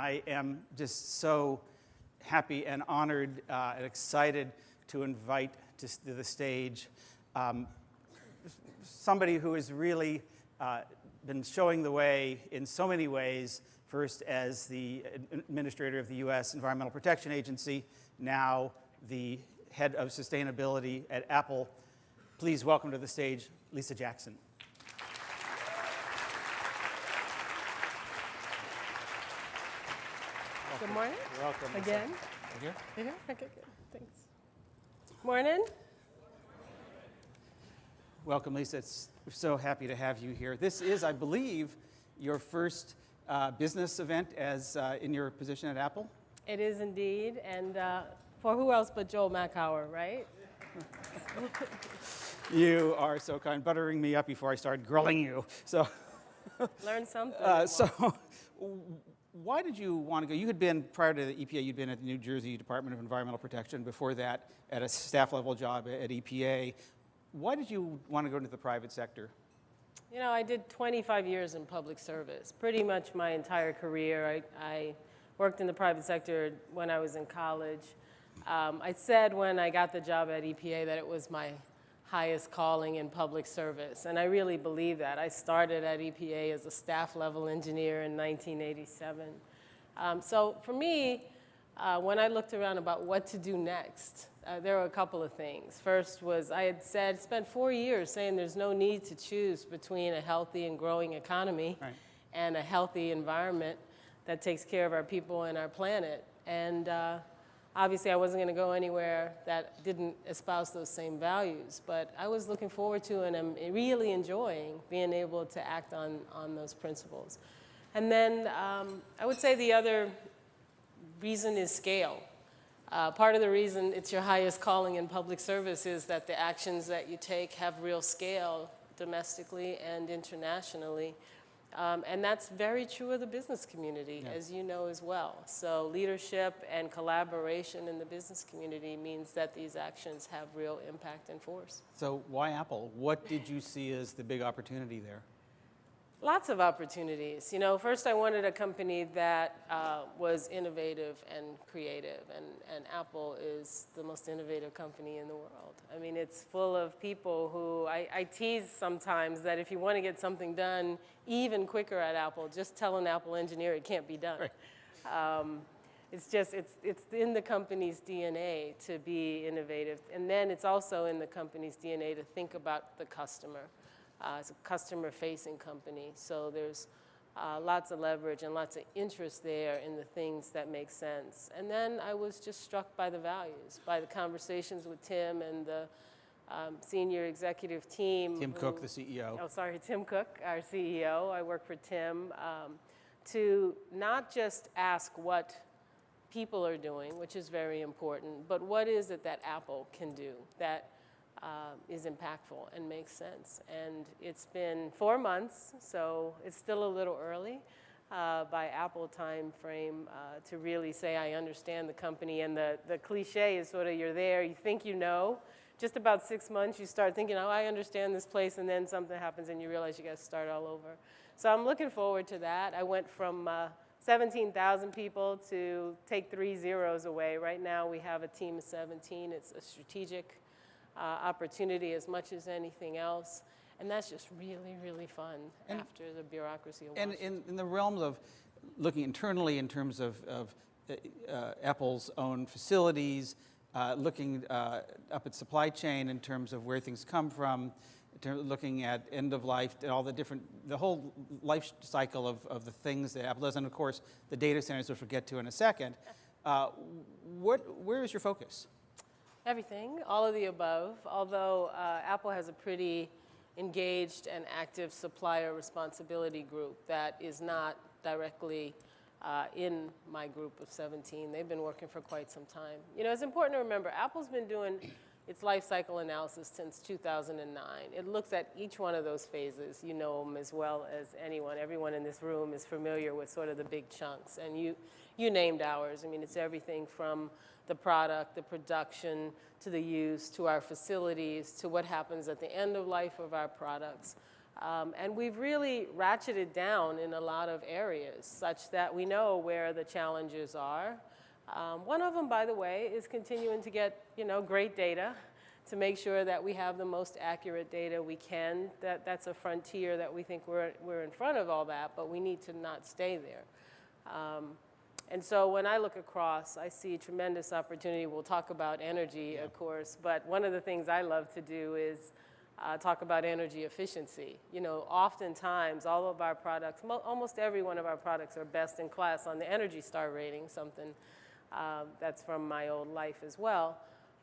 I am just so happy and honored and excited to invite to the stage somebody who has really been showing the way in so many ways, first as the administrator of the U.S. Environmental Protection Agency, now the head of sustainability at Apple. Please welcome to the stage Lisa Jackson. Good morning. You're welcome. Again. Here? You here? Okay, good. Thanks. Morning. Welcome, Lisa. We're so happy to have you here. This is, I believe, your first business event as in your position at Apple? It is indeed, and for who else but Joel Makower, right? You are so kind, buttering me up before I started grilling you. So, Learn something. Why did you want to go? You had been, prior to the EPA, you'd been at the New Jersey Department of Environmental Protection. Before that, at a staff level job at EPA. Why did you want to go into the private sector? You know, I did 25 years in public service, pretty much my entire career. I worked in the private sector when I was in college. I said when I got the job at EPA that it was my highest calling in public service, and I really believe that. I started at EPA as a staff level engineer in 1987. So for me, when I looked around about what to do next, there were a couple of things. First was I had spent 4 years saying there's no need to choose between a healthy and growing economy and a healthy environment that takes care of our people and our planet. And obviously, I wasn't going to go anywhere that didn't espouse those same values. But I was looking forward to and I'm really enjoying being able to act on those principles. And then I would say the other reason is scale. Part of the reason it's your highest calling in public service is that the actions that you take have real scale domestically and internationally. And that's very true of the business community, as you know as well. So leadership and collaboration in the business community means that these actions have real impact and force. So why Apple? What did you see as the big opportunity there? Lots of opportunities. You know, first I wanted a company that was innovative and creative, and Apple is the most innovative company in the world. I mean, it's full of people who, I tease sometimes that if you want to get something done even quicker at Apple, just tell an Apple engineer it can't be done. Right. It's in the company's DNA to be innovative, and then it's also in the company's DNA to think about the customer. It's a customer-facing company, so there's lots of leverage and lots of interest there in the things that make sense. And then I was just struck by the values, by the conversations with Tim and the senior executive team. Tim Cook, the CEO. Oh, sorry, Tim Cook, our CEO. I work for Tim. To not just ask what people are doing, which is very important, but what is it that Apple can do that is impactful and makes sense. And it's been 4 months, so it's still a little early by Apple time frame to really say I understand the company. And the cliche is sort of you're there, you think you know. Just about 6 months, you start thinking, oh, I understand this place, and then something happens and you realize you got to start all over. So I'm looking forward to that. I went from 17,000 people to take 3 zeros away. Right now we have a team of 17. It's a strategic opportunity as much as anything else, and that's just really, really fun after the bureaucracy of Washington. And in the realms of looking internally in terms of Apple's own facilities, looking up at supply chain in terms of where things come from, looking at end of life, and all the whole life cycle of the things that Apple does, and of course the data centers, which we'll get to in a second. Where is your focus? Everything, all of the above, although Apple has a pretty engaged and active supplier responsibility group that is not directly in my group of 17. They've been working for quite some time. You know, it's important to remember, Apple's been doing its life cycle analysis since 2009. It looks at each one of those phases. You know them as well as anyone. Everyone in this room is familiar with sort of the big chunks, and you named ours. I mean, it's everything from the product, the production, to the use, to our facilities, to what happens at the end of life of our products. And we've really ratcheted down in a lot of areas such that we know where the challenges are. One of them, by the way, is continuing to get, great data to make sure that we have the most accurate data we can. That's a frontier that we think we're in front of all that, but we need to not stay there. And so when I look across, I see tremendous opportunity. We'll talk about energy, of course, but one of the things I love to do is talk about energy efficiency. Oftentimes, all of our products, almost every one of our products are best in class on the Energy Star rating, something that's from my old life as well.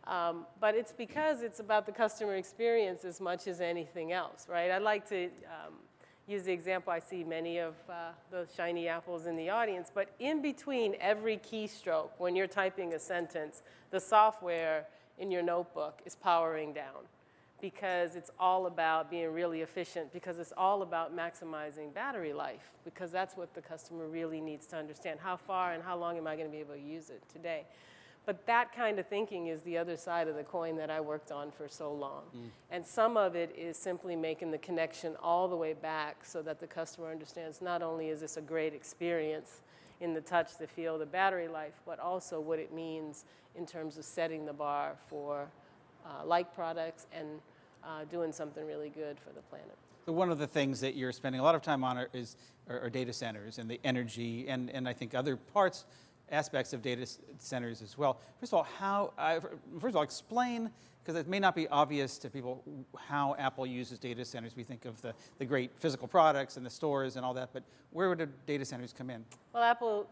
But it's because it's about the customer experience as much as anything else, right? I'd like to use the example. I see many of those shiny apples in the audience, but in between every keystroke, when you're typing a sentence, the software in your notebook is powering down because it's all about being really efficient, because it's all about maximizing battery life, because that's what the customer really needs to understand. How far and how long am I going to be able to use it today? But that kind of thinking is the other side of the coin that I worked on for so long. And some of it is simply making the connection all the way back so that the customer understands not only is this a great experience in the touch, the feel, the battery life, but also what it means in terms of setting the bar for like products and doing something really good for the planet. So one of the things that you're spending a lot of time on are data centers and the energy and I think other aspects of data centers as well. First of all, explain, because it may not be obvious to people how Apple uses data centers. We think of the great physical products and the stores and all that, but where would the data centers come in? Well,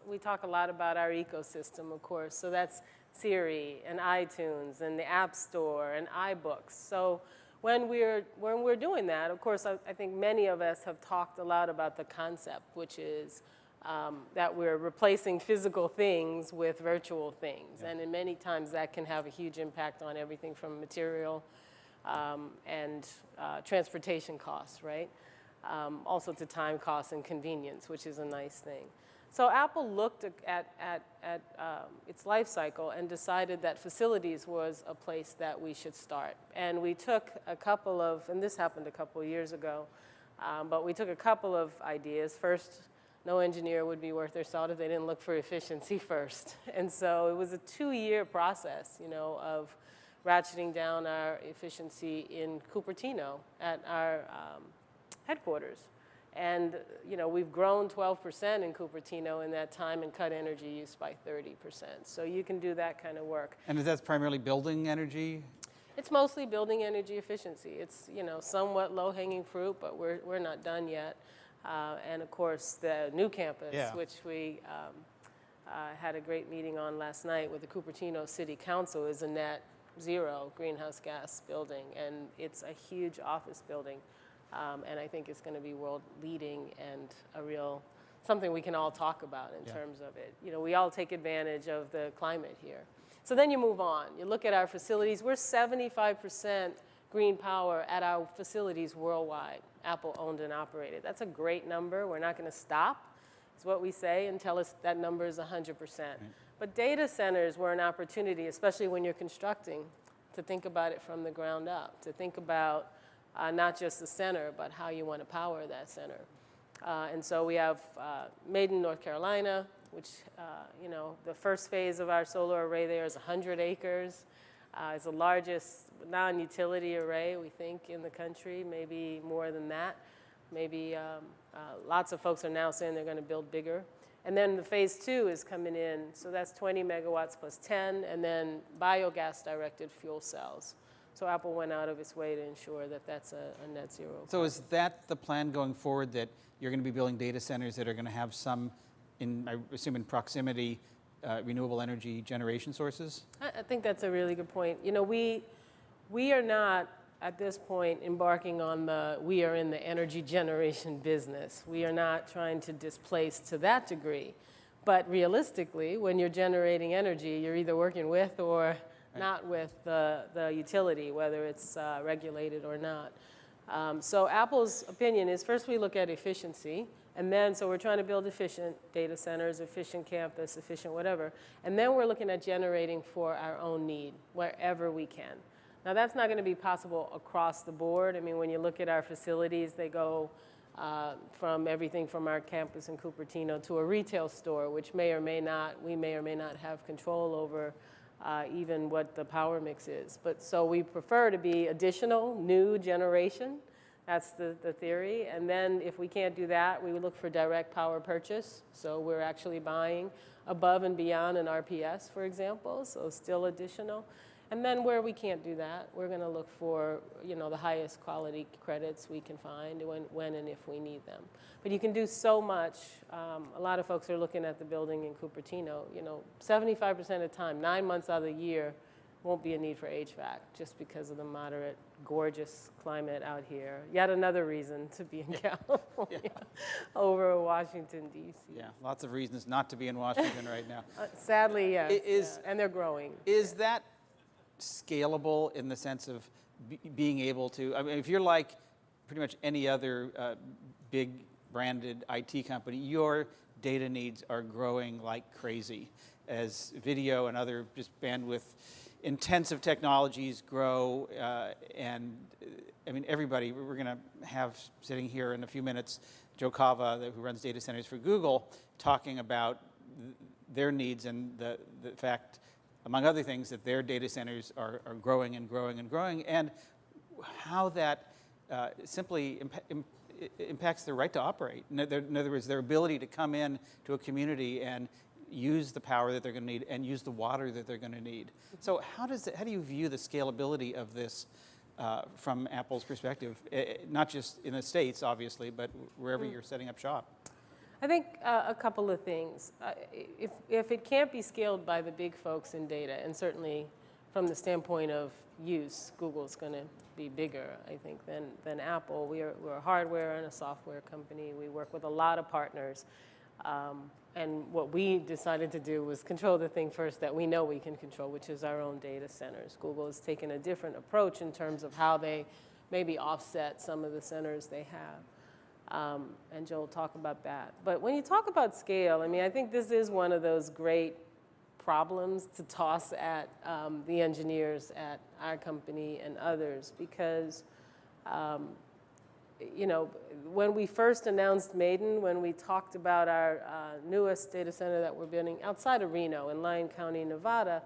we talk a lot about our ecosystem, of course. So that's Siri and iTunes and the App Store and iBooks. So when we're doing that, of course, I think many of us have talked a lot about the concept, which is that we're replacing physical things with virtual things. Yeah. And in many times that can have a huge impact on everything from material and transportation costs, right? Also to time costs and convenience, which is a nice thing. So Apple looked at its life cycle and decided that facilities was a place that we should start. And we took a couple of, and this happened a couple of years ago, but we took a couple of ideas. First, no engineer would be worth their salt if they didn't look for efficiency first. And so it was a 2-year process, of ratcheting down our efficiency in Cupertino at our headquarters. And, we've grown 12% in Cupertino in that time and cut energy use by 30%. So you can do that kind of work. And is that primarily building energy? It's mostly building energy efficiency. It's, somewhat low-hanging fruit, but we're not done yet. And of course, the new campus, yeah, which we had a great meeting on last night with the Cupertino City Council, is a net zero greenhouse gas building. And it's a huge office building. And I think it's going to be world leading and something we can all talk about in, yeah, terms of it. We all take advantage of the climate here. So then you move on. You look at our facilities. We're 75% green power at our facilities worldwide, Apple owned and operated. That's a great number. We're not going to stop, is what we say, until that number is 100%. Right. But data centers were an opportunity, especially when you're constructing, to think about it from the ground up, to think about not just the center, but how you want to power that center. And so we have Maiden, North Carolina, which, the first phase of our solar array there is 100 acres. It's the largest non-utility array, we think, in the country, maybe more than that. Maybe lots of folks are now saying they're going to build bigger. And then the phase 2 is coming in, so that's 20 megawatts plus 10, and then biogas-directed fuel cells. So Apple went out of its way to ensure that that's a net zero. So is that the plan going forward, that you're going to be building data centers that are going to have some, I assume in proximity, renewable energy generation sources? I think that's a really good point. We are not, at this point, embarking on we are in the energy generation business. We are not trying to displace to that degree. But realistically, when you're generating energy, you're either working with or not with the utility, whether it's regulated or not. So Apple's opinion is, first we look at efficiency, and then, so we're trying to build efficient data centers, efficient campus, efficient whatever, and then we're looking at generating for our own need, wherever we can. Now, that's not going to be possible across the board. I mean, when you look at our facilities, they go from everything from our campus in Cupertino to a retail store, which we may or may not have control over even what the power mix is. But so we prefer to be additional, new generation. That's the theory. And then if we can't do that, we would look for direct power purchase. So we're actually buying above and beyond an RPS, for example, so still additional. And then where we can't do that, we're going to look for, the highest quality credits we can find when and if we need them. But you can do so much. A lot of folks are looking at the building in Cupertino. 75% of the time, 9 months out of the year, won't be a need for HVAC just because of the moderate, gorgeous climate out here. Yet another reason to be in California over Washington, D.C. Yeah, lots of reasons not to be in Washington right now. Sadly, yes. And they're growing. Is that scalable in the sense of being able to, I mean, if you're like pretty much any other big branded IT company, your data needs are growing like crazy as video and other just bandwidth intensive technologies grow, and I mean, everybody, we're going to have sitting here in a few minutes, Joe Cava, who runs data centers for Google, talking about their needs and the fact, among other things, that their data centers are growing and growing and growing, and how that simply impacts their right to operate. In other words, their ability to come in to a community and use the power that they're going to need and use the water that they're going to need. So how do you view the scalability of this from Apple's perspective, not just in the States, obviously, but wherever you're setting up shop? I think a couple of things. If it can't be scaled by the big folks in data, and certainly from the standpoint of use, Google's going to be bigger, I think, than Apple. We're a hardware and a software company. We work with a lot of partners. And what we decided to do was control the thing first that we know we can control, which is our own data centers. Google has taken a different approach in terms of how they maybe offset some of the centers they have. And Joe will talk about that. But when you talk about scale, I mean, I think this is one of those great problems to toss at the engineers at our company and others, because when we first announced Maiden, when we talked about our newest data center that we're building outside of Reno in Lyon County, Nevada,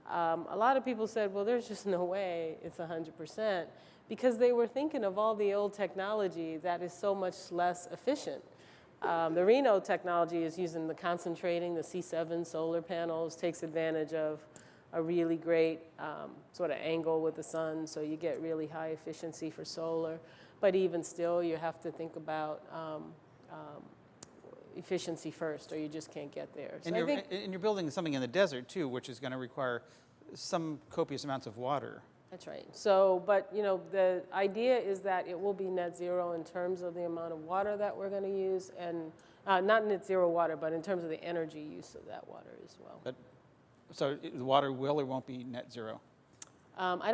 a lot of people said, well, there's just no way it's 100%, because they were thinking of all the old technology that is so much less efficient. The Reno technology is using the concentrating, the C7 solar panels, takes advantage of a really great sort of angle with the sun, so you get really high efficiency for solar. But even still, you have to think about efficiency first, or you just can't get there. So and you're building something in the desert, too, which is going to require some copious amounts of water. That's right. So, but, the idea is that it will be net zero in terms of the amount of water that we're going to use, and not net zero water, but in terms of the energy use of that water as well. But, so the water will or won't be net zero? I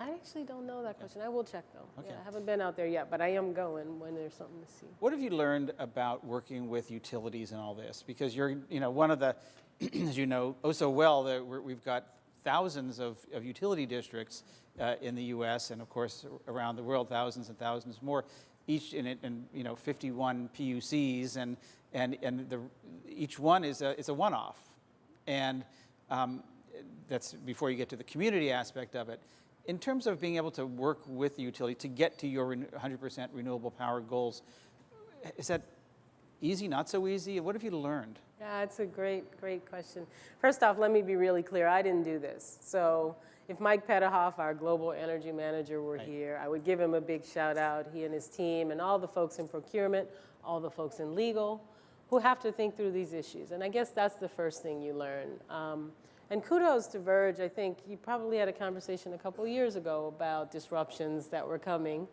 actually don't know that question. I will check, though. Okay. Yeah, I haven't been out there yet, but I am going when there's something to see. What have you learned about working with utilities and all this? Because you're, one of the, as you know, oh so well, that we've got thousands of utility districts in the U.S. and, of course, around the world, thousands and thousands more, each in it, and 51 PUCs, and each one is a one-off, and that's before you get to the community aspect of it. In terms of being able to work with the utility to get to your 100% renewable power goals, is that easy, not so easy? What have you learned? Yeah, it's a great question. First off, let me be really clear. I didn't do this. So if Mike Petterhoff, our global energy manager, were here, I would give him a big shout out, he and his team, and all the folks in procurement, all the folks in legal, who have to think through these issues. And I guess that's the first thing you learn. And kudos to VERGE. I think you probably had a conversation a couple years ago about disruptions that were coming.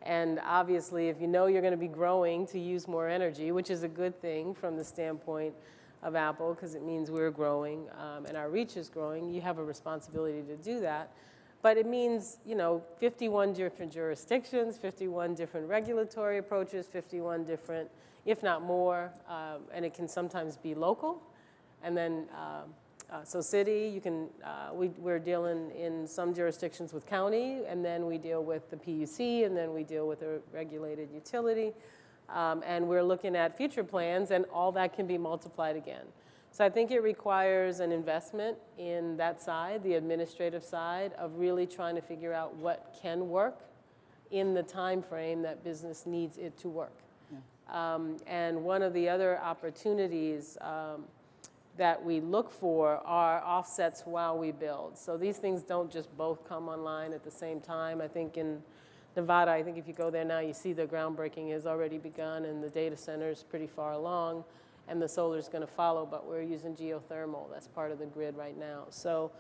And obviously, if you know you're going to be growing to use more energy, which is a good thing from the standpoint of Apple, because it means we're growing and our reach is growing, you have a responsibility to do that. But it means, 51 different jurisdictions, 51 different regulatory approaches, 51 different, if not more, and it can sometimes be local. And then So city, you can, we're dealing in some jurisdictions with county, and then we deal with the PUC, and then we deal with a regulated utility. And we're looking at future plans, and all that can be multiplied again. So I think it requires an investment in that side, the administrative side, of really trying to figure out what can work in the time frame that business needs it to work. Yeah. And one of the other opportunities that we look for are offsets while we build. So these things don't just both come online at the same time. I think in Nevada, I think if you go there now, you see the groundbreaking has already begun, and the data center is pretty far along, and the solar is going to follow, but we're using geothermal. That's part of the grid right now. So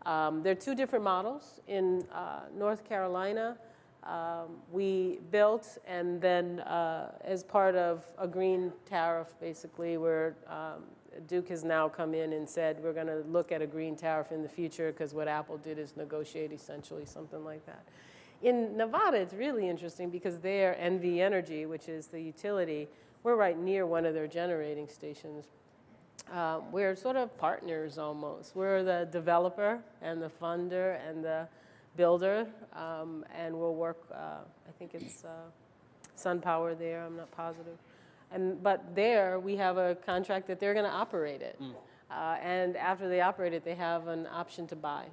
there are two different models. In North Carolina, we built, and then as part of a green tariff, basically, where Duke has now come in and said we're going to look at a green tariff in the future, because what Apple did is negotiate essentially something like that. In Nevada, it's really interesting because there, NV Energy, which is the utility, we're right near one of their generating stations. We're sort of partners almost. We're the developer and the funder and the builder, and we'll work, I think it's SunPower there, I'm not positive. But there, we have a contract that they're going to operate it. And after they operate it, they have an option to buy.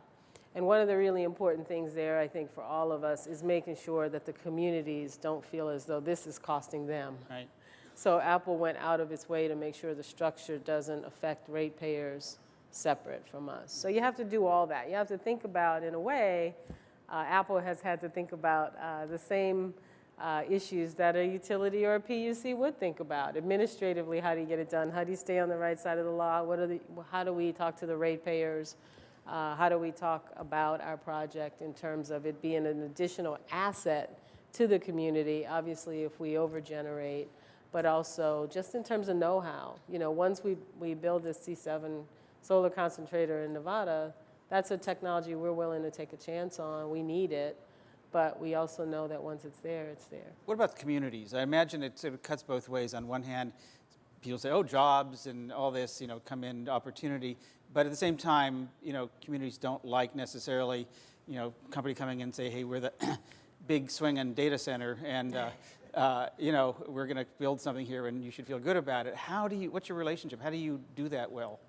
And one of the really important things there, I think, for all of us is making sure that the communities don't feel as though this is costing them. Right. So Apple went out of its way to make sure the structure doesn't affect ratepayers separate from us. So you have to do all that. You have to think about, in a way, Apple has had to think about the same issues that a utility or a PUC would think about. Administratively, how do you get it done? How do you stay on the right side of the law? How do we talk to the ratepayers? How do we talk about our project in terms of it being an additional asset to the community, obviously if we overgenerate, but also just in terms of know-how. You know, once we build this C7 solar concentrator in Nevada, that's a technology we're willing to take a chance on. We need it, but we also know that once it's there, it's there. What about the communities? I imagine it sort of cuts both ways. On one hand, people say, oh, jobs and all this, you know, come in opportunity. But at the same time, you know, communities don't like necessarily, you know, company coming in and say, hey, we're the big swinging data center, and you know, we're going to build something here, and you should feel good about it. What's your relationship? How do you do that well?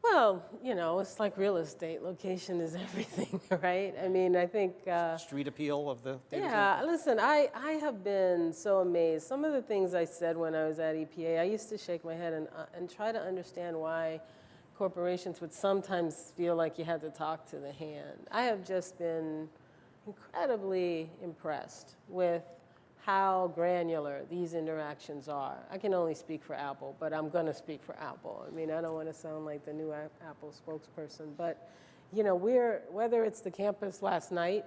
Well, you know, it's like real estate. Location is everything, right? I mean, I think... street appeal of the data center? Yeah, listen, I have been so amazed. Some of the things I said when I was at EPA, I used to shake my head and try to understand why corporations would sometimes feel like you had to talk to the hand. I have just been incredibly impressed with how granular these interactions are. I can only speak for Apple, but I'm going to speak for Apple. I mean, I don't want to sound like the new Apple spokesperson, but, you know, whether it's the campus last night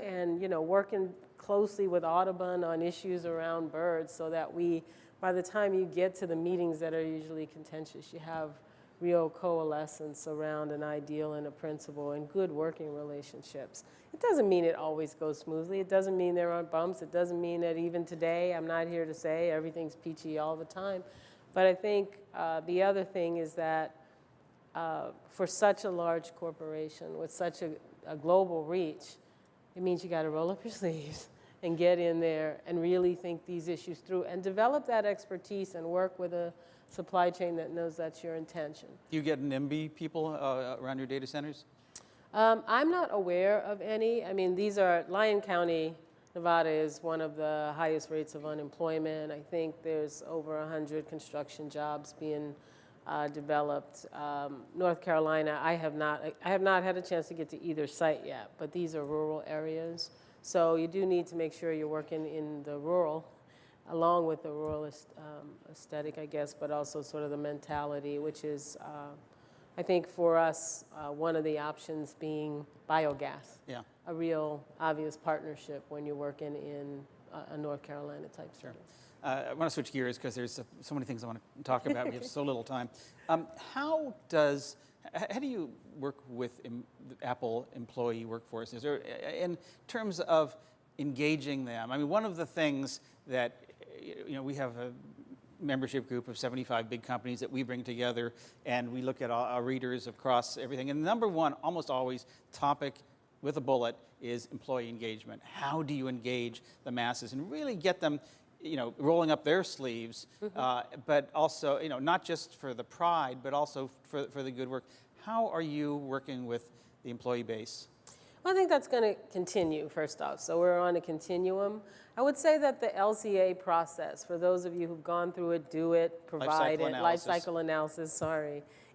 and, you know, working closely with Audubon on issues around birds so that by the time you get to the meetings that are usually contentious, you have real coalescence around an ideal and a principle and good working relationships. It doesn't mean it always goes smoothly. It doesn't mean there aren't bumps. It doesn't mean that even today, I'm not here to say everything's peachy all the time. But I think the other thing is that for such a large corporation with such a global reach, it means you got to roll up your sleeves and get in there and really think these issues through and develop that expertise and work with a supply chain that knows that's your intention. Do you get NIMBY people around your data centers? I'm not aware of any. I mean, Lyon County, Nevada is one of the highest rates of unemployment. I think there's over 100 construction jobs being developed. North Carolina, I have not had a chance to get to either site yet, but these are rural areas. So you do need to make sure you're working in the rural, along with the rural aesthetic, I guess, but also sort of the mentality, which is, I think for us, one of the options being biogas. Yeah. A real obvious partnership when you're working in a North Carolina type city. I want to switch gears because there's so many things I want to talk about. We have so little time. How do you work with the Apple employee workforce? Is there, in terms of engaging them? I mean, one of the things that, you know, we have membership group of 75 big companies that we bring together, and we look at our readers across everything. And the number one, almost always, topic with a bullet is employee engagement. How do you engage the masses and really get them, rolling up their sleeves, but also, not just for the pride, but also for the good work. How are you working with the employee base? Well, I think that's going to continue, first off. So we're on a continuum. I would say that the LCA process, for those of you who've gone through it, do it, provide it, life cycle analysis,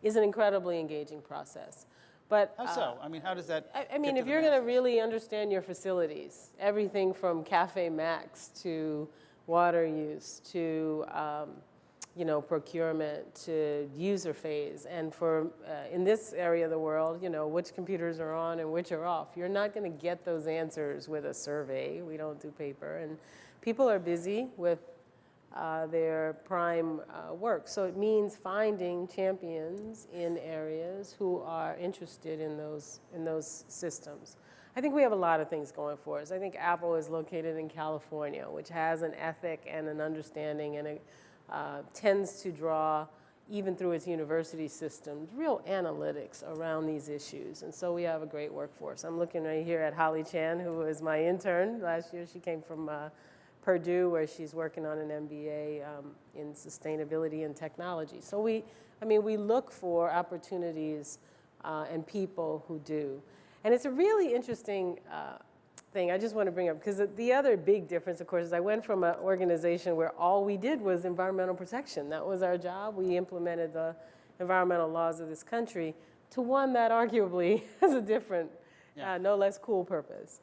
is an incredibly engaging process. But how so? I mean, how does that? I mean, if you're going to really understand your facilities, everything from Cafe Max to water use to procurement to user phase, and for in this area of the world, which computers are on and which are off. You're not going to get those answers with a survey. We don't do paper, and people are busy with their prime work. So it means finding champions in areas who are interested in those systems. I think we have a lot of things going for us. I think Apple is located in California, which has an ethic and an understanding and tends to draw, even through its university systems, real analytics around these issues. And so we have a great workforce. I'm looking right here at Holly Chan, who was my intern last year. She came from Purdue, where she's working on an MBA in sustainability and technology. So we look for opportunities and people who do. And it's a really interesting thing I just want to bring up, because the other big difference, of course, is I went from an organization where all we did was environmental protection. That was our job. We implemented the environmental laws of this country, to one that arguably has a different, no less cool purpose.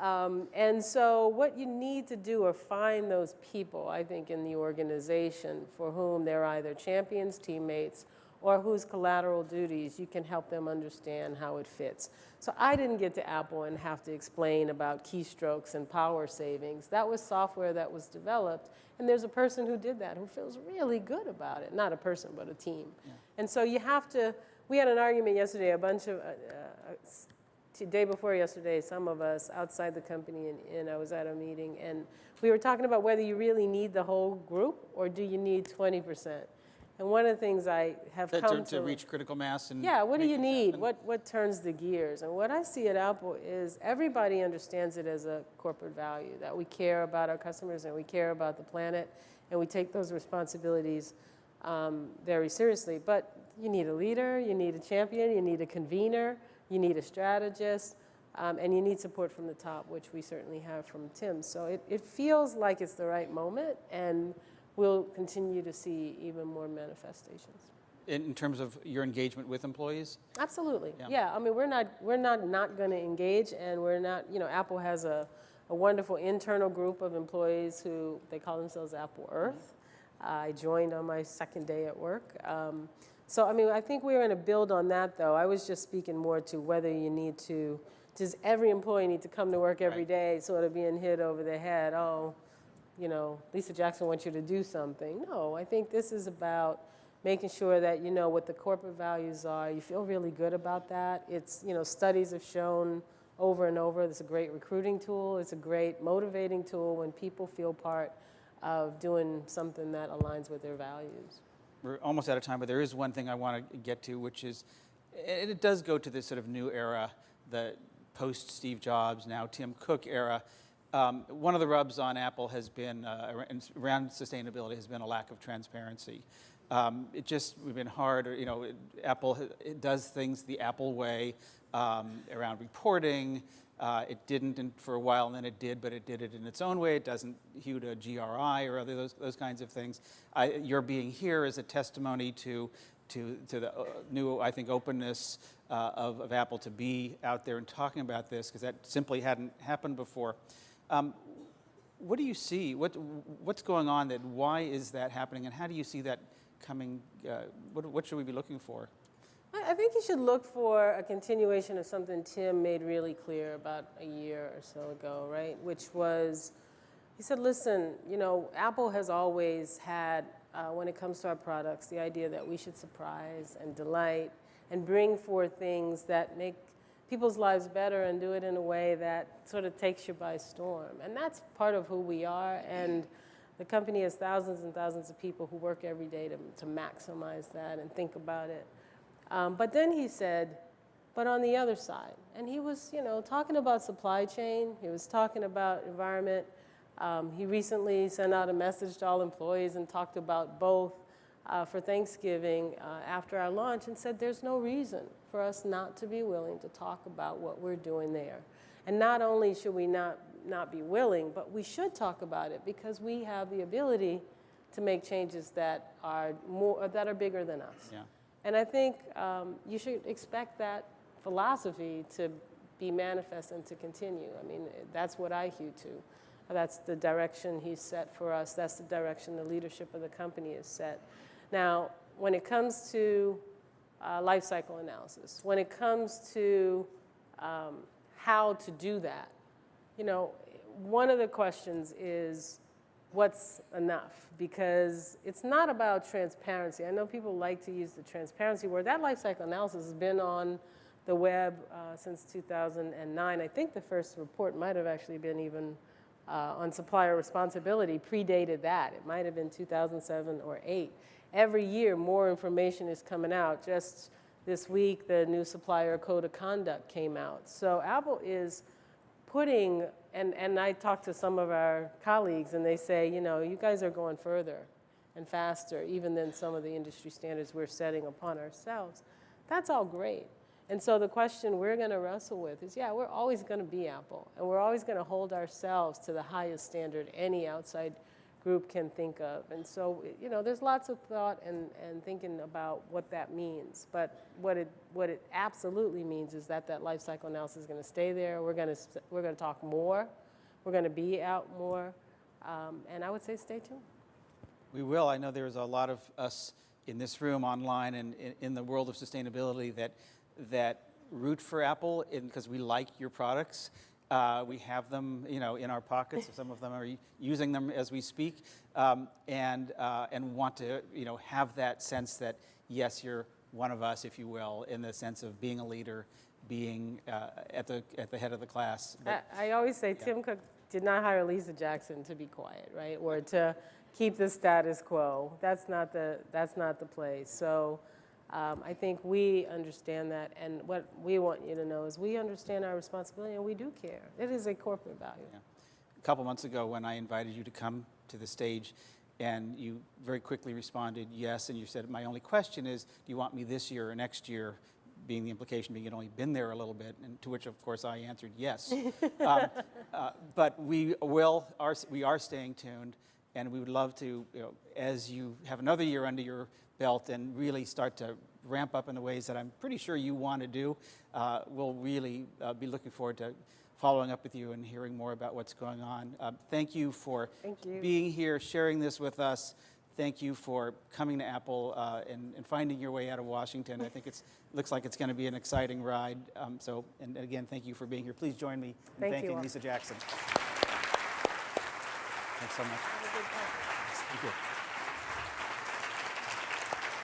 And so what you need to do are find those people, I think, in the organization for whom they're either champions, teammates, or whose collateral duties you can help them understand how it fits. So I didn't get to Apple and have to explain about keystrokes and power savings. That was software that was developed, and there's a person who did that who feels really good about it. Not a person, but a team. Yeah. And so you have to, we had an argument yesterday, a bunch of, day before yesterday, some of us outside the company, and I was at a meeting, and we were talking about whether you really need the whole group, or do you need 20%? And one of the things I have come to reach critical mass. And what do you need? What turns the gears? And what I see at Apple is everybody understands it as a corporate value, that we care about our customers and we care about the planet, and we take those responsibilities very seriously. But you need a leader, you need a champion, you need a convener, you need a strategist, and you need support from the top, which we certainly have from Tim. So it feels like it's the right moment, and we'll continue to see even more manifestations. In terms of your engagement with employees? Absolutely. Yeah. I mean, we're not going to engage, and we're not. Apple has a wonderful internal group of employees who they call themselves Apple Earth. I joined on my second day at work. So I think we're going to build on that, though. I was just speaking more to whether you need to. Does every employee need to come to work every day, sort of being hit over the head? Oh, Lisa Jackson wants you to do something. No, I think this is about making sure that you know what the corporate values are. You feel really good about that. It's, studies have shown over and over, it's a great recruiting tool. It's a great motivating tool when people feel part of doing something that aligns with their values. We're almost out of time, but there is one thing I want to get to, which is, and it does go to this sort of new era, the post-Steve Jobs, now Tim Cook era. One of the rubs on Apple has been, around sustainability, has been a lack of transparency. We've been hard, Apple does things the Apple way around reporting. It didn't for a while, and then it did, but it did it in its own way. It doesn't hew to GRI or other those kinds of things. Your being here is a testimony to the new, I think, openness of Apple to be out there and talking about this, because that simply hadn't happened before. What do you see? What's going on? Why is that happening, and how do you see that coming? What should we be looking for? I think you should look for a continuation of something Tim made really clear about a year or so ago, right? Which was, he said, listen, Apple has always had, when it comes to our products, the idea that we should surprise and delight and bring forth things that make people's lives better and do it in a way that sort of takes you by storm. And that's part of who we are. And The company has thousands and thousands of people who work every day to maximize that and think about it. But then he said, but on the other side, and he was, talking about supply chain, he was talking about environment. He recently sent out a message to all employees and talked about both for Thanksgiving after our launch and said there's no reason for us not to be willing to talk about what we're doing there. And not only should we not be willing, but we should talk about it because we have the ability to make changes that are bigger than us. Yeah. And I think you should expect that philosophy to be manifest and to continue. I mean, that's what I hew to. That's the direction he's set for us. That's the direction the leadership of the company is set. Now, when it comes to life cycle analysis, when it comes to how to do that, one of the questions is what's enough? Because it's not about transparency. I know people like to use the transparency word. That life cycle analysis has been on the web since 2009. I think the first report might have actually been even on supplier responsibility, predated that. It might have been 2007 or 2008. Every year, more information is coming out. Just this week, the new supplier code of conduct came out. So Apple is putting, and I talked to some of our colleagues, and they say, you guys are going further and faster, even than some of the industry standards we're setting upon ourselves. That's all great. And so the question we're going to wrestle with is, we're always going to be Apple, and we're always going to hold ourselves to the highest standard any outside group can think of. And so, there's lots of thought and thinking about what that means. But what it absolutely means is that life cycle analysis is going to stay there. We're going to talk more. We're going to be out more. And I would say stay tuned. We will. I know there's a lot of us in this room, online, and in the world of sustainability that root for Apple because we like your products. We have them, in our pockets. Some of them are using them as we speak, and want to, have that sense that yes, you're one of us, if you will, in the sense of being a leader, being at the head of the class. But, I always say Tim Cook did not hire Lisa Jackson to be quiet, right, or to keep the status quo. That's not the play. So. I think we understand that, and what we want you to know is we understand our responsibility, and we do care. It is a corporate value. Yeah. A couple months ago when I invited you to come to the stage, and you very quickly responded yes, and you said, my only question is, do you want me this year or next year, being the implication being you'd only been there a little bit, and to which, of course, I answered yes. But we are staying tuned, and we would love to, as you have another year under your belt and really start to ramp up in the ways that I'm pretty sure you want to do, we'll really be looking forward to following up with you and hearing more about what's going on. Thank you for being here, sharing this with us. Thank you for coming to Apple and finding your way out of Washington. I think looks like it's going to be an exciting ride. And again, thank you for being here. Please join me in thanking Lisa Jackson. Thanks so much. Have a good time. Thank you.